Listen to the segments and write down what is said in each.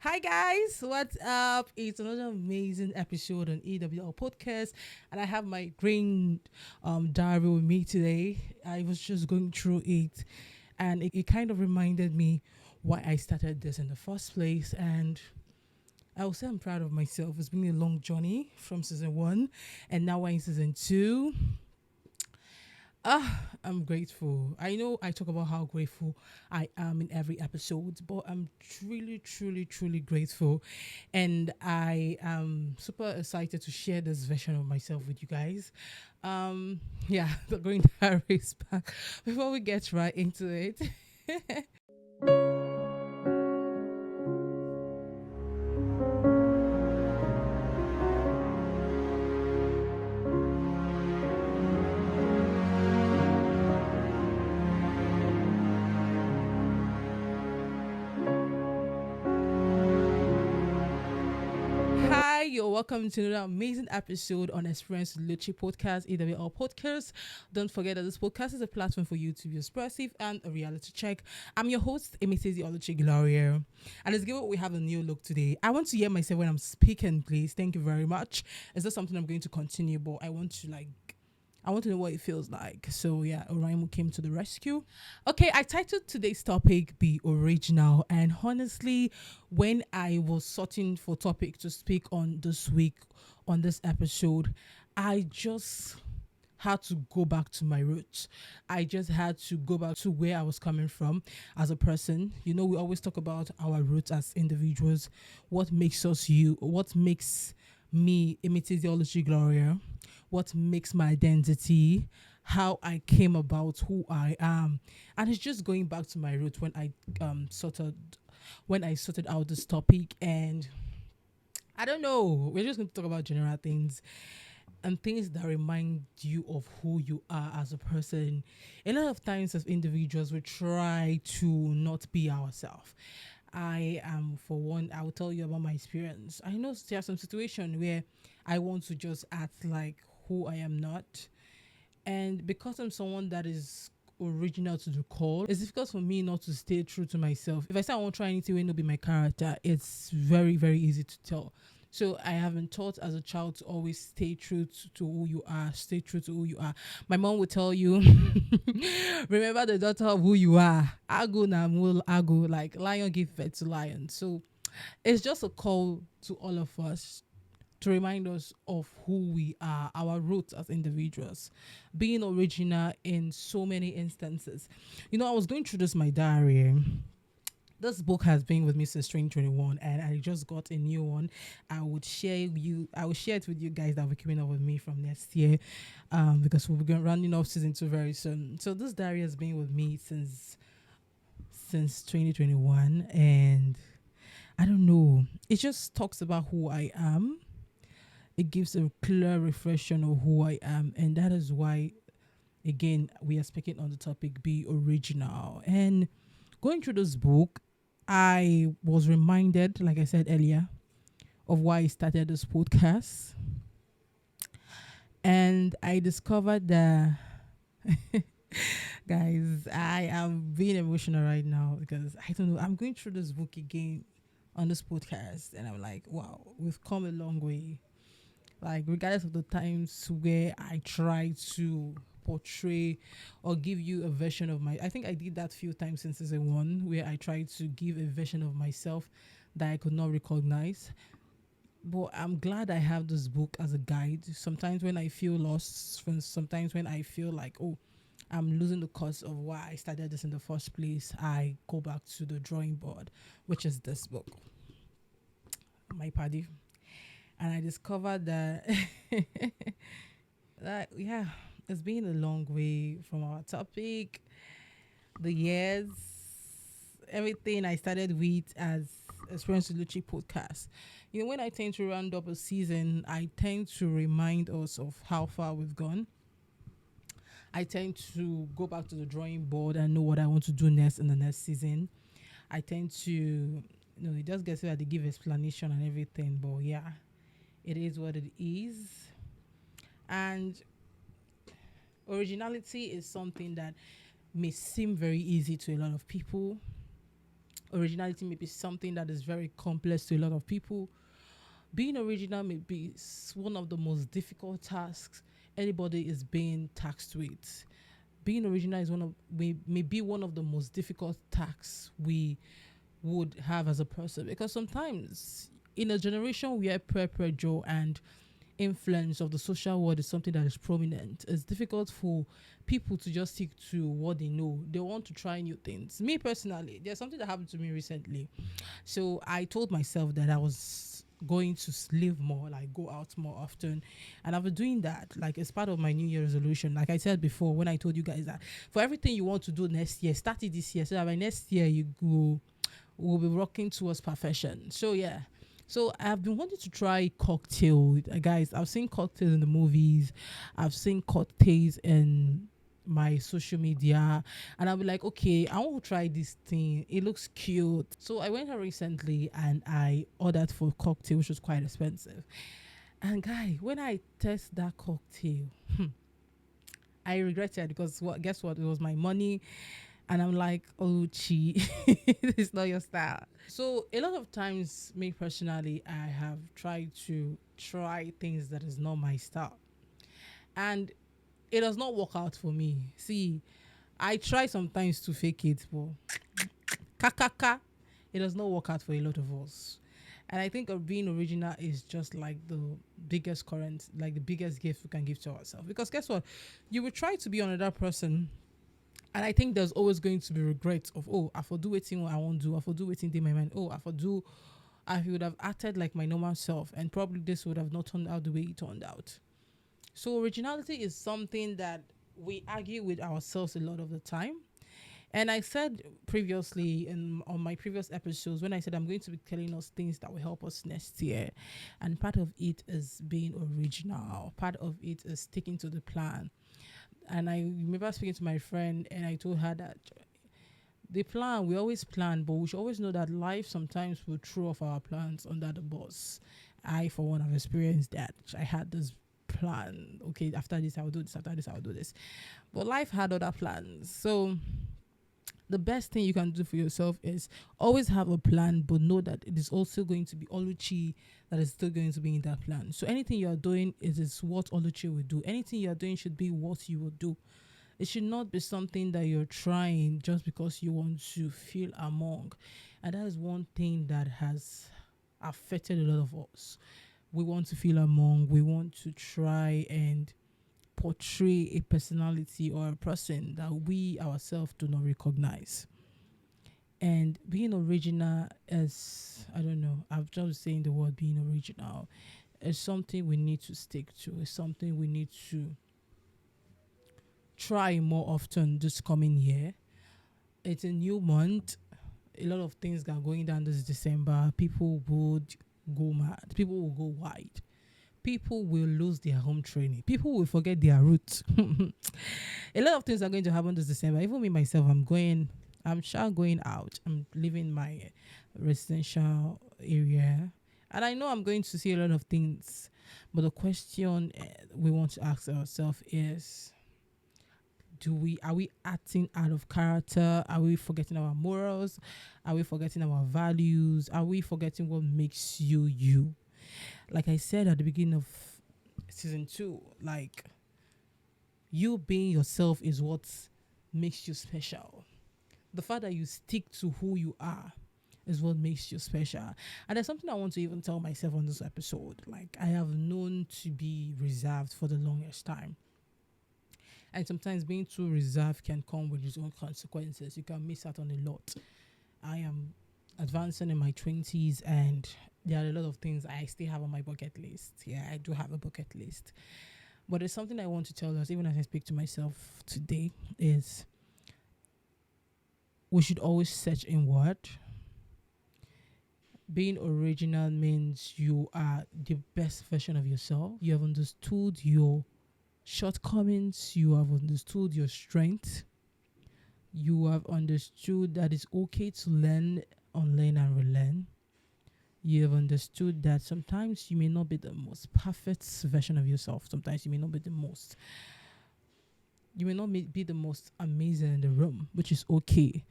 Hi guys, what's up? It's another amazing episode on EWL podcast, and I have my green diary with me today. I was just going through it, and it kind of reminded me why I started this in the first place. And I will say I'm proud of myself. It's been a long journey from season one, and now we're in season two. I'm grateful. I know I talk about how grateful I am in every episode, but I'm truly, truly, truly grateful. And I am super excited to share this version of myself with you guys. Yeah, the green diary is back. Before we get right into it, hi, you're welcome to another amazing episode on Experience Luchi podcast, EWL podcast. Don't forget that this podcast is a platform for you to be expressive and a reality check. I'm your host, Emitezi Oluchi Gloria. And let's give it, we have a new look today. I want to hear myself when I'm speaking, please. Thank you very much. Is that something I'm going to continue? But I want to know what it feels like. So yeah, Orion came to the rescue. Okay, I titled today's topic Be Original. And honestly, when I was sorting for topic to speak on this week on this episode, I just had to go back to my roots. I just had to go back to where I was coming from as a person. You know, we always talk about our roots as individuals, what makes us you, what makes me Imitesiology Gloria, what makes my identity, how I came about who I am. And it's just going back to my roots when I sorted out this topic. And I don't know, we're just going to talk about general things and things that remind you of who you are as a person. A lot of times as individuals we try to not be ourselves. I am, for one, I will tell you about my experience. I know there are some situations where I want to just act like who I am not, and because I'm someone that is original to the core, it's difficult for me not to stay true to myself. If I say I won't try anything, will not be my character, it's very, very easy to tell. So I have been taught as a child to always stay true to who you are, stay true to who you are. My mom will tell you, remember the daughter of who you are. Agu na mul agu, like lion give birth to lion. So it's just a call to all of us to remind us of who we are, our roots as individuals, being original in so many instances. You know, I was going through this my diary. This book has been with me since 2021, and I just got a new one. I will share it with you guys that will be coming up with me from next year, because we'll be running off season 2 very soon. So this diary has been with me since 2021, and I don't know. It just talks about who I am. It gives a clear reflection of who I am, and that is why, again, we are speaking on the topic Be Original. And going through this book, I was reminded, like I said earlier, of why I started this podcast. And I discovered that, guys, I am being emotional right now because I don't know. I'm going through this book again on this podcast, and I'm like, wow, we've come a long way. Like, regardless of the times where I try to portray or give you a version of I think I did that few times since season one, where I tried to give a version of myself that I could not recognize. But I'm glad I have this book as a guide. Sometimes when I feel lost, sometimes when I feel like, oh, I'm losing the cause of why I started this in the first place, I go back to the drawing board, which is this book, my paddy. And I discovered that that yeah, it's been a long way from our topic, the years, everything I started with as Experience with Luchi podcast. You know, when I tend to round up a season, I tend to remind us of how far we've gone. I tend to go back to the drawing board and know what I want to do next in the next season. I tend to, it just gets where they give explanation and everything, but yeah, it is what it is. And originality is something that may seem very easy to a lot of people, Originality may be something that is very complex to a lot of people. Being original may be one of the most difficult tasks anybody is being tasked with. Being original is may be one of the most difficult tasks we would have as a person, because sometimes in a generation where peer pressure and influence of the social world is something that is prominent, it's difficult for people to just stick to what they know. They want to try new things. Me personally, there's something that happened to me recently. So I told myself that I was going to live more, like go out more often. And I've been doing that. Like it's part of my New Year resolution. Like I said before, when I told you guys that for everything you want to do next year, start it this year. So that by next year you go will be rocking towards perfection. So yeah. So I've been wanting to try cocktail. Guys, I've seen cocktails in the movies. I've seen cocktails in my social media, and I'll be like, okay, I want to try this thing. It looks cute. So I went out recently and I ordered for cocktail, which was quite expensive. And guy, when I test that cocktail, I regretted because what? Guess what? It was my money, and I'm like, oh, Luchi, it's not your style. So a lot of times, me personally, I have tried to try things that is not my style, and it does not work out for me. See, I try sometimes to fake it, but kakaka, it does not work out for a lot of us. And I think being original is just like the biggest current, like the biggest gift we can give to ourselves. Because guess what? You will try to be another person, and I think there's always going to be regret of, oh, I for do waiting what I won't do, I for do waiting in my mind, oh, I for do, I would have acted like my normal self, and probably this would have not turned out the way it turned out. So originality is something that we argue with ourselves a lot of the time. And I said previously in on my previous episodes, when I said I'm going to be telling us things that will help us next year, and part of it is being original. Part of it is sticking to the plan. And I remember speaking to my friend, and I told her that the plan, we always plan, but we should always know that life sometimes will throw off our plans under the bus. I, for one, have experienced that. I had this plan. Okay, after this, I'll do this. After this, I'll do this. But life had other plans. So the best thing you can do for yourself is always have a plan, but know that it is also going to be Oluchi that is still going to be in that plan. So anything you are doing is what Oluchi will do. Anything you are doing should be what you will do. It should not be something that you're trying just because you want to feel among. And that is one thing that has affected a lot of us. We want to feel among, we want to try and portray a personality or a person that we ourselves do not recognize. And being original is, I don't know, I've just saying the word being original is something we need to stick to. It's something we need to try more often this coming year. It's a new month. A lot of things are going down this December. People would go mad. People will go wide. People will lose their home training. People will forget their roots. A lot of things are going to happen this December. Even me myself, I'm sure going out. I'm leaving my residential area. And I know I'm going to see a lot of things. But the question we want to ask ourselves is, are we acting out of character? Are we forgetting our morals? Are we forgetting our values? Are we forgetting what makes you you? Like I said at the beginning of season 2, like, you being yourself is what makes you special. The fact that you stick to who you are is what makes you special. And there's something I want to even tell myself on this episode. Like, I have known to be reserved for the longest time. And sometimes being too reserved can come with its own consequences. You can miss out on a lot. I am advancing in my 20s, and there are a lot of things I still have on my bucket list. Yeah, I do have a bucket list. But there's something I want to tell us, even as I speak to myself today, is we should always search inward. Being original means you are the best version of yourself. You have understood your shortcomings. You have understood your strength. You have understood that it's okay to learn, unlearn, and relearn. You have understood that sometimes you may not be the most perfect version of yourself. Sometimes you may not be the most amazing in the room, which is okay.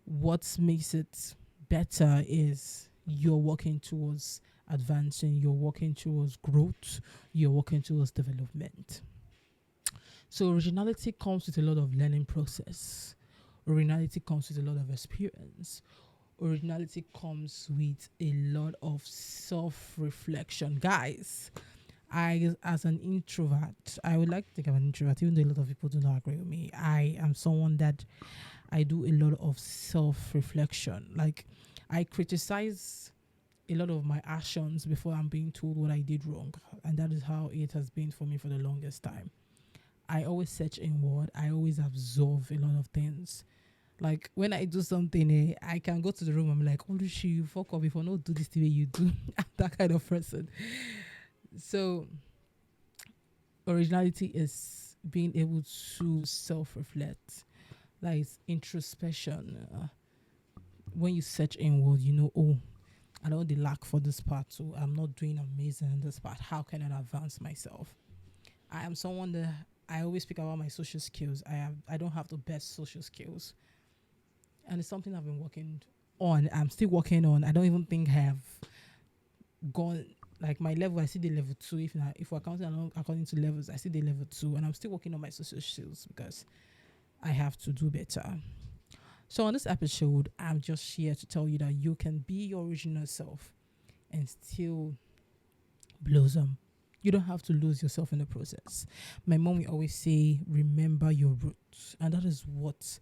What makes it better is you're working towards advancing, you're working towards growth, you're working towards development. So originality comes with a lot of learning process. Originality comes with a lot of experience. Originality comes with a lot of self-reflection. Guys, I, as an introvert, I would like to think I'm an introvert, even though a lot of people do not agree with me. I am someone that I do a lot of self-reflection. Like, I criticize a lot of my actions before I'm being told what I did wrong. And that is how it has been for me for the longest time. I always search inward. I always absorb a lot of things. Like when I do something, I can go to the room. I'm like, oh, Luchi, you fuck up before not do this the way you do. I'm that kind of person. So originality is being able to self-reflect. Like it's introspection. When you search inward, you know, oh, I know the lack for this part, so I'm not doing amazing in this part. How can I advance myself? I am someone that I always speak about my social skills. I don't have the best social skills, and it's something I've been working on. I'm still working on. I don't even think I have gone like my level. I see the level 2. If we're counting along according to levels, I see the level 2, and I'm still working on my social skills because I have to do better. So on this episode, I'm just here to tell you that you can be your original self and still blossom. You don't have to lose yourself in the process. My mom will always say, remember your roots. And that is what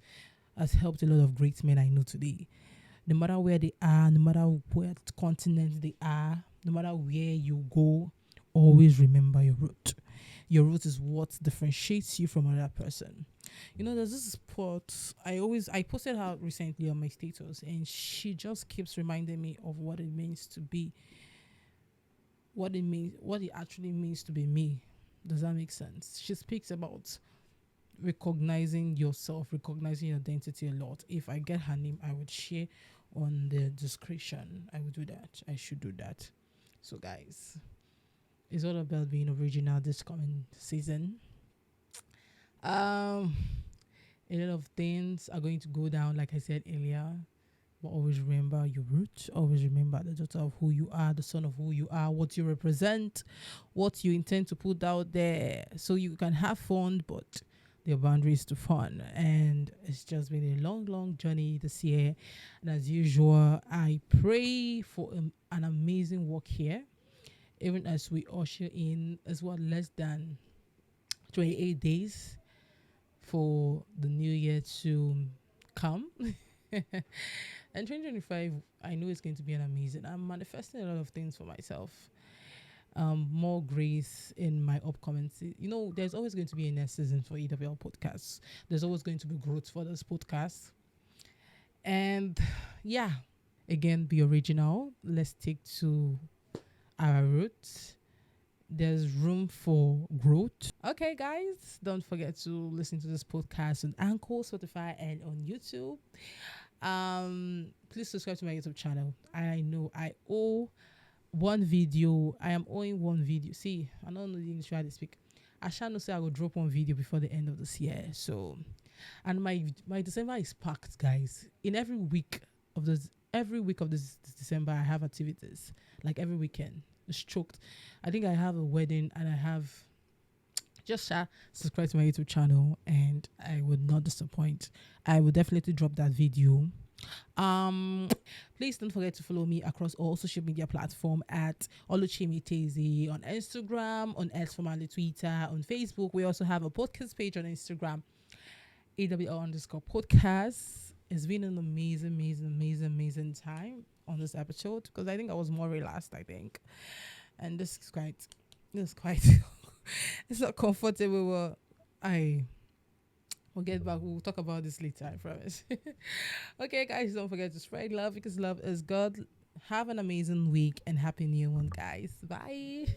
has helped a lot of great men I know today. No matter where they are, no matter what continent they are, no matter where you go, always remember your root. Your root is what differentiates you from another person. You know, there's this spot I posted her recently on my status, and she just keeps reminding me of what it means to be, what it actually means to be me. Does that make sense? She speaks about recognizing yourself, recognizing your identity a lot. If I get her name, I would share on the description. I would do that. I should do that. So guys, it's all about being original this coming season. A lot of things are going to go down, like I said earlier. But always remember your roots. Always remember the daughter of who you are, the son of who you are, what you represent, what you intend to put out there. So you can have fun, but there are boundaries to fun. And it's just been a long, long journey this year. And as usual, I pray for an amazing work here. Even as we usher in as well less than 28 days for the new year to come. And 2025, I know it's going to be an amazing. I'm manifesting a lot of things for myself. More grace in my upcoming You know, there's always going to be a next season for EWL podcasts. There's always going to be growth for this podcast. And yeah, again, be original. Let's stick to our roots. There's room for growth. Okay, guys, don't forget to listen to this podcast on Anchor, Spotify, and on YouTube. Please subscribe to my YouTube channel. I know I owe one video. I am owing one video. See, I don't know the English how to speak. I shall not say I will drop one video before the end of this year. So, and my December is packed, guys. In every week of this December, I have activities. Like every weekend, it's choked. I think I have a wedding, and I have just subscribe to my YouTube channel, and I would not disappoint. I will definitely drop that video. Please don't forget to follow me across all social media platforms at Oluchimitezi on Instagram, on X formerly Twitter, on Facebook. We also have a podcast page on Instagram, AWL_podcast. It's been an amazing time on this episode because I think I was more relaxed, I think. And this is quite it's not comfortable, but we'll get back. We'll talk about this later, I promise. Okay, guys, don't forget to spread love because love is God. Have an amazing week and happy new one, guys. Bye.